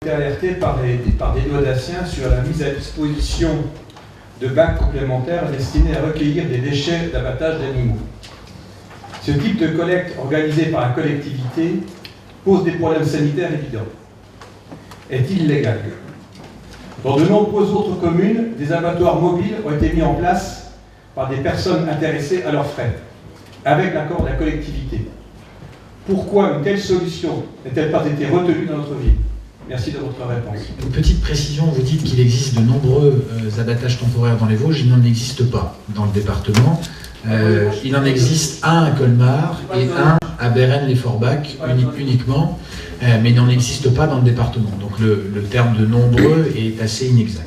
été alerté par des Nodaciens sur la mise à disposition de bacs complémentaires destinés à recueillir des déchets d'abattage d'animaux. Ce type de collecte organisé par la collectivité pose des problèmes sanitaires évidents. Est-il légal? Dans de nombreuses autres communes, des abattoirs mobiles ont été mis en place par des personnes intéressées à leurs frais, avec l'accord de la collectivité. Pourquoi une telle solution n'a-t-elle pas été retenue dans notre ville? Merci de votre réponse. Une petite précision, vous dites qu'il existe de nombreux abattages temporaires dans les Vosges, il n'en existe pas dans le département. Il en existe un à Colmar et un à Bérennes-les-Forbach uniquement, mais il n'en existe pas dans le département. Donc le terme de nombreux est assez inexact.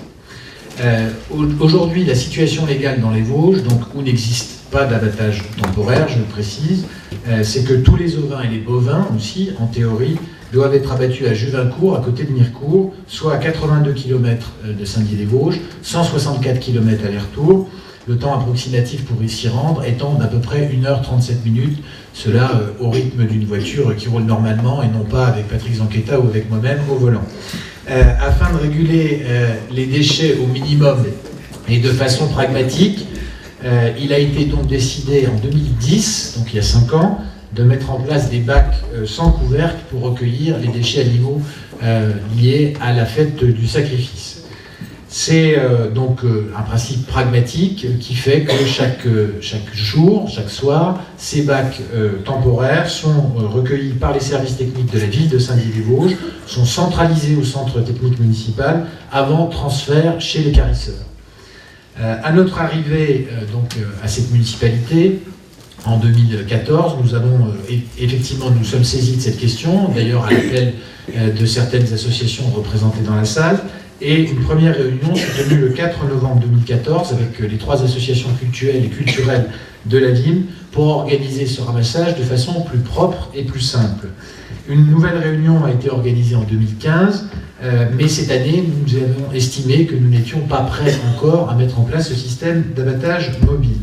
Aujourd'hui, la situation légale dans les Vosges, donc où n'existe pas d'abattage temporaire, je le précise, c'est que tous les ovins et les bovins aussi, en théorie, doivent être abattus à Juvincourt, à côté de Mirecourt, soit à 82 km de Saint-Dié-les-Vosges, 164 km aller-retour, le temps approximatif pour y s'y rendre étant d'à peu près 1h37 minutes, cela au rythme d'une voiture qui roule normalement et non pas avec Patrick Zanquetta ou avec moi-même au volant. Afin de réguler les déchets au minimum et de façon pragmatique, il a été donc décidé en 2010, donc il y a 5 ans, de mettre en place des bacs sans couvercle pour recueillir les déchets animaux liés à la fête du sacrifice. C'est donc un principe pragmatique qui fait que chaque jour, chaque soir, ces bacs temporaires sont recueillis par les services techniques de la ville de Saint-Dié-les-Vosges, sont centralisés au centre technique municipal avant transfert chez les carisseurs. À notre arrivée à cette municipalité, en 2014, nous sommes saisis de cette question, d'ailleurs à l'appel de certaines associations représentées dans la salle, et une première réunion s'est tenue le 4 novembre 2014 avec les 3 associations culturelles et culturelles de la ville pour organiser ce ramassage de façon plus propre et plus simple. Une nouvelle réunion a été organisée en 2015, mais cette année, nous avons estimé que nous n'étions pas prêts encore à mettre en place ce système d'abattage mobile.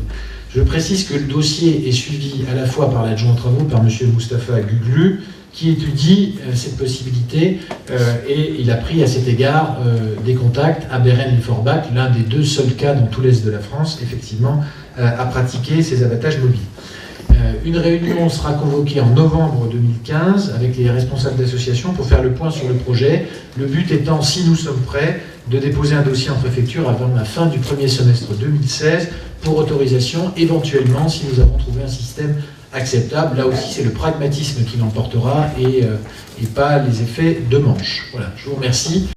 Je précise que le dossier est suivi à la fois par l'adjoint travaux, par M. Moustapha Guglu, qui étudie cette possibilité et il a pris à cet égard des contacts à Bérennes-les-Forbach, l'un des 2 seuls cas dans tout l'est de la France, effectivement, à pratiquer ces abattages mobiles. Une réunion sera convoquée en novembre 2015 avec les responsables d'associations pour faire le point sur le projet. Le but étant, si nous sommes prêts, de déposer un dossier en préfecture avant la fin du premier semestre 2016 pour autorisation, éventuellement, si nous avons trouvé un système acceptable. Là aussi, c'est le pragmatisme qui l'emportera et pas les effets de manche. Voilà, je vous remercie.